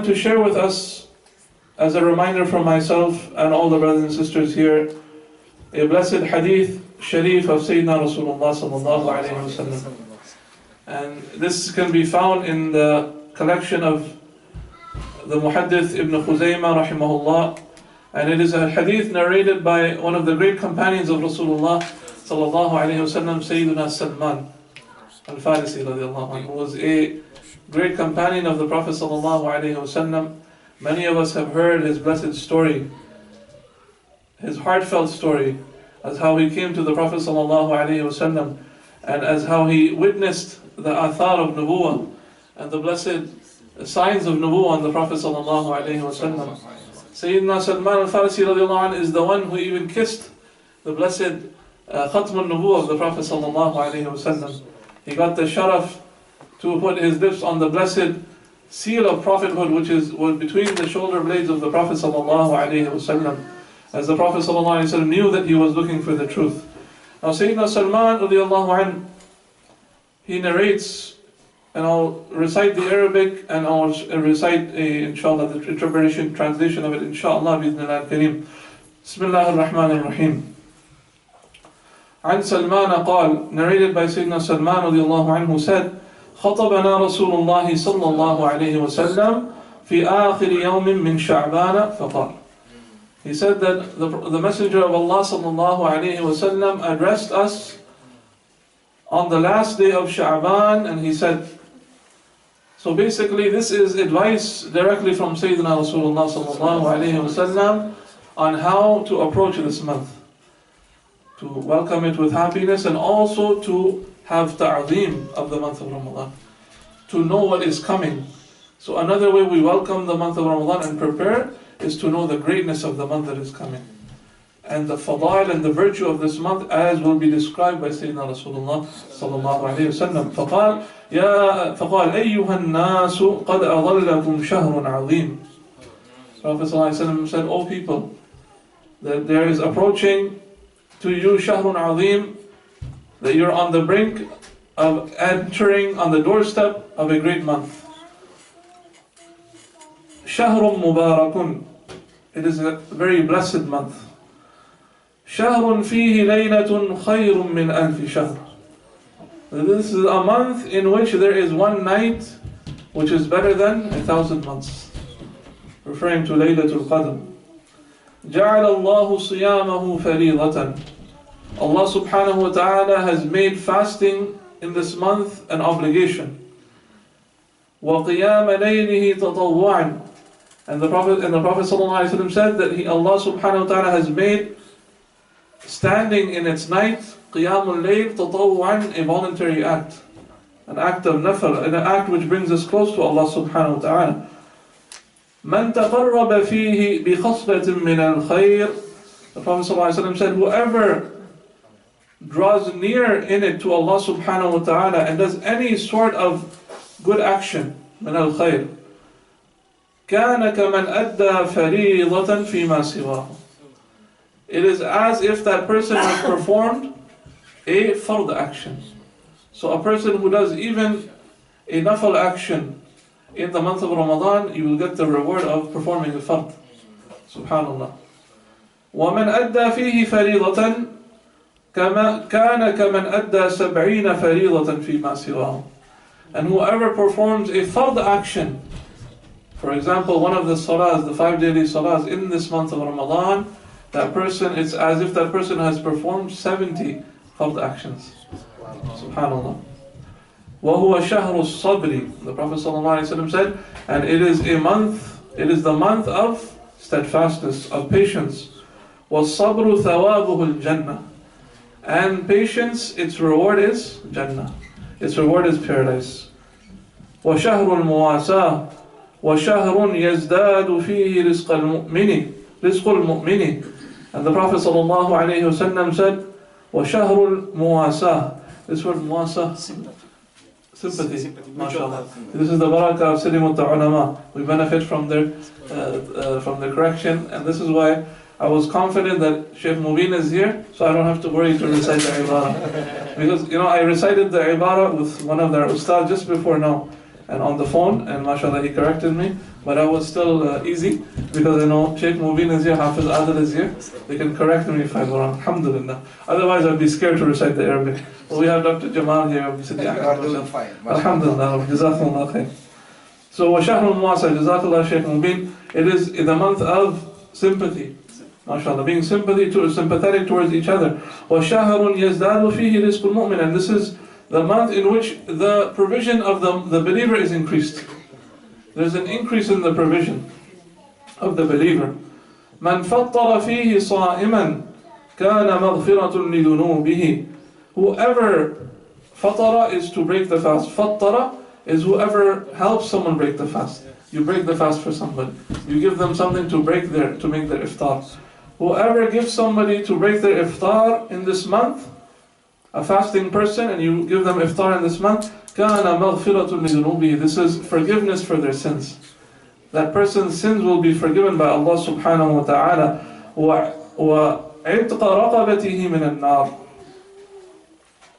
wanted to share with us, as a reminder for myself and all the brothers and sisters here, a blessed hadith sharif of Sayyidina Rasulullah sallallahu alayhi wa sallam. And this can be found in the collection of the Muhaddith Ibn Khuzaymah rahimahullah. And it is a hadith narrated by one of the great companions of Rasulullah sallallahu alayhi wa sallam, Sayyidina Salman al-Farisi radiallahu anhu, who was a great companion of the Prophet sallallahu alayhi wa sallam. Many of us have heard his blessed story, his heartfelt story, as how he came to the Prophet sallallahu alayhi wa sallam, and as how he witnessed the athar of nubuwwah and the blessed signs of nubuwwah on the Prophet sallallahu alayhi wa sallam. Sayyidina Salman al-Farisi radiallahu anhu is the one who even kissed the blessed khatm al-nubuwwah of the Prophet sallallahu alayhi wa sallam. He got the sharaf to put his lips on the blessed seal of prophethood, which was between the shoulder blades of the Prophet sallallahu alayhi wa sallam, as the Prophet sallallahu alayhi wa sallam knew that he was looking for the truth. Now Sayyidina Salman radiallahu anhu, he narrates, and I'll recite the Arabic and I'll recite inshallah the interpretation, translation of it inshallah bi'idhnillah al-kareem. Bismillah ar-Rahman ar-Rahim. عن سلمان قال, narrated by Sayyidina Salman radiallahu anhu, said, خطبنا رسول الله صلى الله عليه وسلم في آخر يوم من شعبان فقال. He said that the Messenger of Allah صلى الله عليه وسلم addressed us on the last day of Sha'ban, and he said, so basically this is advice directly from Sayyidina Rasulullah صلى الله عليه وسلم on how to approach this month, to welcome it with happiness, and also to have ta'zeem of the month of Ramadan, to know what is coming. So another way we welcome the month of Ramadan and prepare is to know the greatness of the month that is coming, and the fadail and the virtue of this month, as will be described by Sayyidina Rasulullah sallallahu alayhi wa sallam. فقال أيها الناس قد أظلكم شهر عظيم. Prophet sallallahu alayhi wa sallam said, O people, that there is approaching to you shahrun azim, that you're on the brink of entering on the doorstep of a great month. Shahrun mubarakun, it is a very blessed month. Shahrun fihi laylatun khayrun min alfi shahr. This is a month in which there is one night which is better than 1,000 months, referring to Laylatul Qadr. جعل الله صيامه فريضة. Allah subhanahu wa ta'ala has made fasting in this month an obligation. وَقِيَامَ لَيْلِهِ تَطَوُّعًا. And the Prophet sallallahu alayhi wa sallam said that Allah subhanahu wa ta'ala has made standing in its night, qiyamul layl tatawwu'an, a voluntary act, an act of nafl, an act which brings us close to Allah subhanahu wa ta'ala. مَنْ تَقَرَّبَ فِيهِ بِخَصْلَةٍ مِّنَ الْخَيْرِ. The Prophet sallallahu alayhi wa sallam said, whoever draws near in it to Allah subhanahu wa ta'ala and does any sort of good action, min al-khayr, كَانَ كَمَنْ أَدَّى فَرِيضَةً فِي مَا سِوَاهُ. It is as if that person has performed a fard action. So a person who does even a nafal action in the month of Ramadan, you will get the reward of performing the fard. Subhanallah. وَمَنْ أَدَّى فِيهِ فَرِيضَةً كَانَ كَمَنْ أَدَّى 70 فَرِيضَةً فِي مَا سِوَاهُ. And whoever performs a fard action, for example, one of the salahs, the 5 daily salahs in this month of Ramadan, that person, it's as if that person has performed 70 fard actions. Subhanallah. وَهُوَ شَهْرُ الصَّبْرِ. The Prophet ﷺ said, and it is the month of steadfastness, of patience. وَالصَّبْرُ ثَوَابُهُ الْجَنَّةِ. And patience, its reward is Jannah. Its reward is paradise. وَشَهْرُ الْمُوَاسَاةِ وَشَهْرٌ يَزْدَادُ فِيهِ رِزْقَ الْمُؤْمِنِ. And the Prophet ﷺ said, وَشَهْرُ الْمُوَاسَاةِ. This word muwasa, sympathy, mashallah. This is the barakah of sitting with the ulama. We benefit from their correction, and this is why I was confident that Shaykh Mubin is here, so I don't have to worry to recite the ibarah. Because, I recited the ibarah with one of their ustad just before now. and on the phone, and mashallah he corrected me, but I was still easy, because I know Sheikh Mubin is here, Hafiz Adil is here, they can correct me if I go wrong, alhamdulillah. Otherwise I'd be scared to recite the Arabic. But we have Dr. Jamal here, alhamdulillah, jazakumullah khair. So, وَشَهْرٌ وَاسِعٌ, jazakallah Sheikh Mubin, it is the month of sympathy. MashaAllah, being sympathetic towards each other. وَشَهْرٌ يَزْدَادُ فِيهِ رِزْقُ الْمُؤْمِنِ, and this is the month in which the provision of the believer is increased. There's an increase in the provision of the believer. مَنْ فَطَّرَ فِيهِ صَائِمًا كَانَ مَغْفِرَةٌ لِذُنُوبِهِ. Whoever, fatara is to break the fast. Fattara is whoever helps someone break the fast. You break the fast for somebody. You give them something to make their iftar. Whoever gives somebody to break their iftar in this month, a fasting person, and you give them iftar in this month, كَانَ مَغْفِرَةٌ لِذُنُوبِهِ. This is forgiveness for their sins. That person's sins will be forgiven by Allah subhanahu wa ta'ala. وَعِتْقَ رَقَبَتِهِ مِنَ النَّارِ.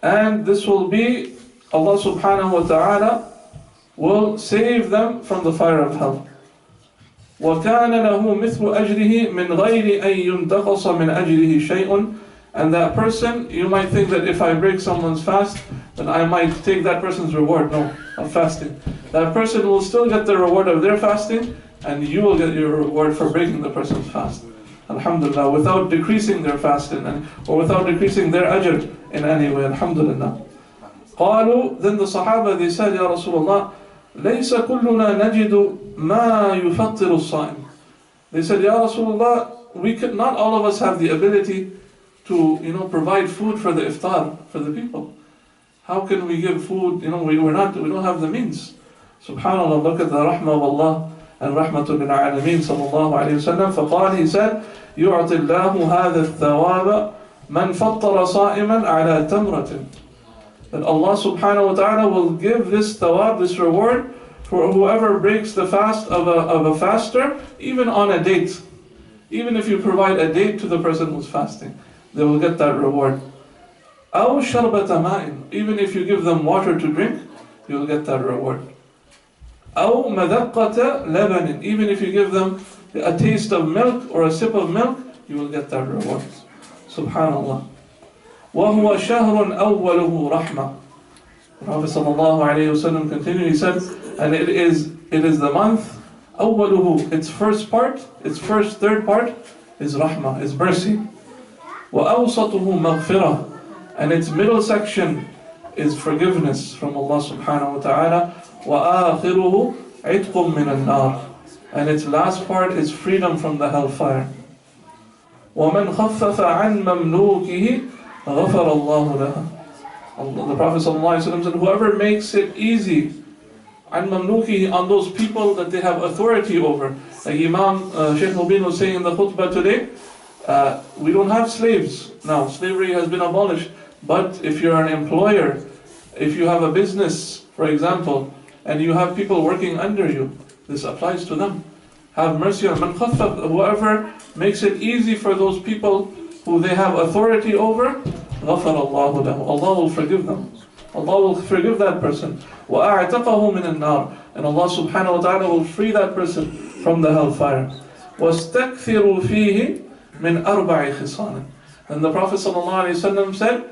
And this will be, Allah subhanahu wa ta'ala will save them from the fire of hell. وَكَانَ لَهُ مِثْلُ أَجْرِهِ مِنْ غَيْرِ أَن يُنْتَقَصَ مِنْ أَجْرِهِ شَيْءٌ. And that person, you might think that if I break someone's fast, then I might take that person's reward. No, of fasting. That person will still get the reward of their fasting, and you will get your reward for breaking the person's fast. Alhamdulillah, without decreasing their fasting, or without decreasing their ajr in any way. Alhamdulillah. قالوا, then the Sahaba, they said, Ya Rasulullah, ليس كلنا نجد ما يفطر الصائم. They said, Ya Rasulullah, not all of us have the ability to, provide food for the iftar, for the people. How can we give food? We don't have the means. Subhanallah, look at the rahmah of Allah and rahmatul lil alameen sallallahu alayhi wa sallam. فقال, he said, يُعْطِ اللَّهُ هَذَا الثَّوَابَ مَنْ فَطَّرَ صَائِمًا عَلَى تَمْرَةٍ. That Allah subhanahu wa ta'ala will give this thawab, this reward, for whoever breaks the fast of a faster, even on a date. Even if you provide a date to the person who's fasting, they will get that reward. أَوْ شَرْبَةَ مَاءٍ. Even if you give them water to drink, you will get that reward. أَوْ مَذَقَّةَ لَبَنٍ. Even if you give them a taste of milk or a sip of milk, you will get that reward. Subhanallah. وَهُوَ شَهْرٌ أَوَّلُهُ رَحْمَةٌ. The Prophet ﷺ continued, he said, and it is the month, أَوَّلُهُ, its first third part is rahmah, is mercy. وَأَوْسَطُهُ مَغْفِرَةٌ, and its middle section is forgiveness from Allah subhanahu wa ta'ala. وَآخِرُهُ عِتْقٌ مِّنَ النَّارِ, and its last part is freedom from the hellfire. وَمَنْ خَفَّفَ عَنْ مَمْلُوكِهِ غَفَرَ اللَّهُ لَهُ. The Prophet ﷺ said, whoever makes it easy عَنْ مَمْلُوكِهِ, on those people that they have authority over. Like Imam Sheikh Mubin was saying in the khutbah today, we don't have slaves now. Slavery has been abolished. But if you're an employer, if you have a business, for example, and you have people working under you, this applies to them. Have mercy on man khaffaf, whoever makes it easy for those people who they have authority over, غَفَرَ اللَّهُ لَهُ. Allah will forgive them. Allah will forgive that person. وَأَعْتَقَهُ مِنَ النَّارِ, and Allah subhanahu wa ta'ala will free that person from the hellfire. وَاسْتَكْثِرُوا فِيهِ مِنْ أَرْبَعِ خِصَالٍ. And the Prophet ﷺ said,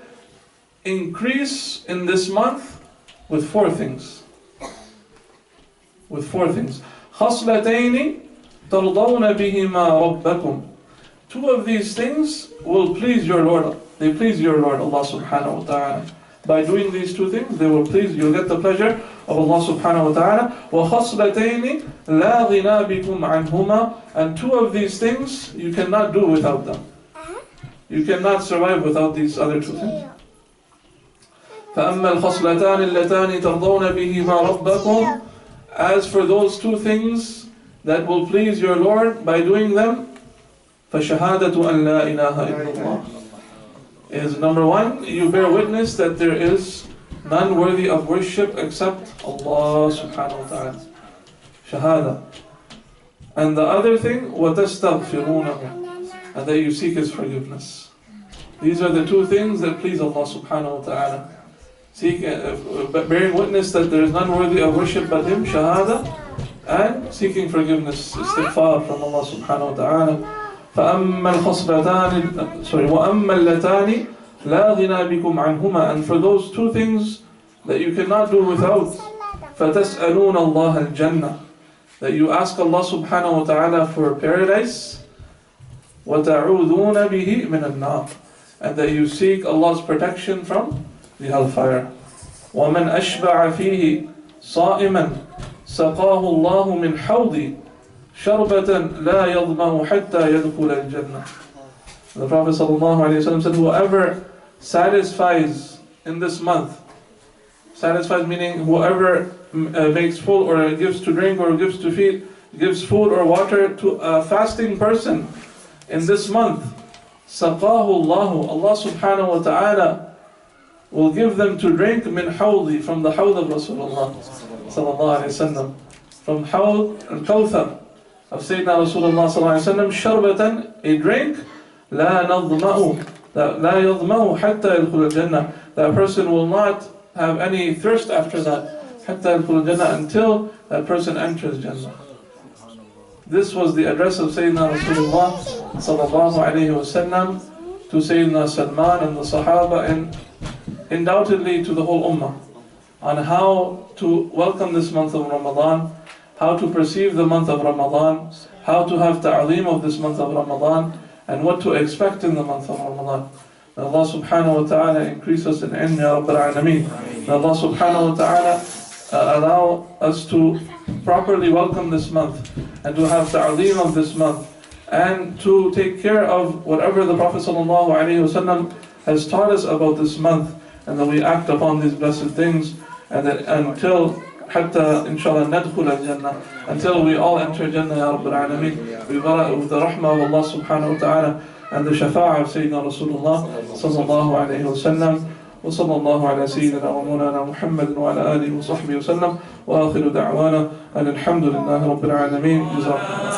increase in this month with four things. With four things. خَصْلَتَيْنِ تَرْضَوْنَ بِهِمَا رَبَّكُمْ. Two of these things will please your Lord. They please your Lord, Allah subhanahu wa ta'ala. By doing these two things, they will please, you'll get the pleasure of Allah subhanahu wa ta'ala. وَخَصْلَتَيْنِ لَا غِنَى بِكُمْ عَنْهُمَا. And two of these things, you cannot do without them. You cannot survive without these other two things. فَأَمَّا الْخَصْلَتَانِ اللَّتَانِ تَرْضَوْنَ بِهِمَا رَبَّكُمْ. As for those two things that will please your Lord by doing them, فَشَهَادَةُ أَنْ لَا إِلَهَ إِلَّا اللَّهِ, is number one, you bear witness that there is none worthy of worship except Allah subhanahu wa ta'ala. Shahada. And the other thing, وَتَسْتَغْفِرُونَهُ, and that you seek His forgiveness. These are the two things that please Allah subhanahu wa ta'ala. bearing witness that there is none worthy of worship but Him, shahada, and seeking forgiveness, istighfar from Allah subhanahu wa ta'ala. وَأَمَّا اللَّتَانِ لَا غِنَى بِكُمْ عَنْهُمَا. And for those two things that you cannot do without, فَتَسْأَلُونَ اللَّهَ الْجَنَّةِ, that you ask Allah subhanahu wa ta'ala for paradise, وَتَعُوذُونَ بِهِ مِنَ النَّارِ, and that you seek Allah's protection from the hellfire. وَمَنْ أَشْبَعَ فِيهِ صَائِمًا سَقَاهُ اللَّهُ مِنْ حَوْضِ شَرْبَةً لَا يَظْمَأُ حَتَّى يَدْخُلَ الْجَنَّةِ. The Prophet ﷺ said, whoever satisfies in this month, satisfies meaning whoever makes full or gives to drink or gives to feed, gives food or water to a fasting person in this month, سَقَاهُ اللَّهُ, Allah subhanahu wa ta'ala will give them to drink min hawdi, from the hawd of Rasulullah sallallahu alayhi wa sallam, from hawd al-kawthar of Sayyidina Rasulullah sallallahu alayhi wa sallam, sharbatan, a drink, لا نظمأ حتى يدخل الجنة, that person will not have any thirst after that, حتى يدخل الجنة, until that person enters Jannah. This was the address of Sayyidina Rasulullah sallallahu alayhi wa sallam to Sayyidina Salman and the Sahaba, and undoubtedly to the whole Ummah, on how to welcome this month of Ramadan, how to perceive the month of Ramadan, how to have ta'aleem of this month of Ramadan, and what to expect in the month of Ramadan. May Allah subhanahu wa ta'ala increase us in ilm, Ya Rabbil Alameen. May Allah subhanahu wa ta'ala allow us to properly welcome this month, and to have ta'aleem of this month, and to take care of whatever the Prophet sallallahu alayhi wa sallam has taught us about this month, and that we act upon these blessed things, and that until حتى إن شاء الله ندخل الجنة, until we all enter Jannah, Ya Rabbil Alameen, with the rahmah of Allah subhanahu wa ta'ala and the shafa'ah of Sayyidina Rasulullah sallallahu alayhi wa sallam. وصلى الله على سيدنا ومولانا محمد وعلى آله وصحبه وسلم، وآخر دعوانا أن الحمد لله رب العالمين. جزاكم الله.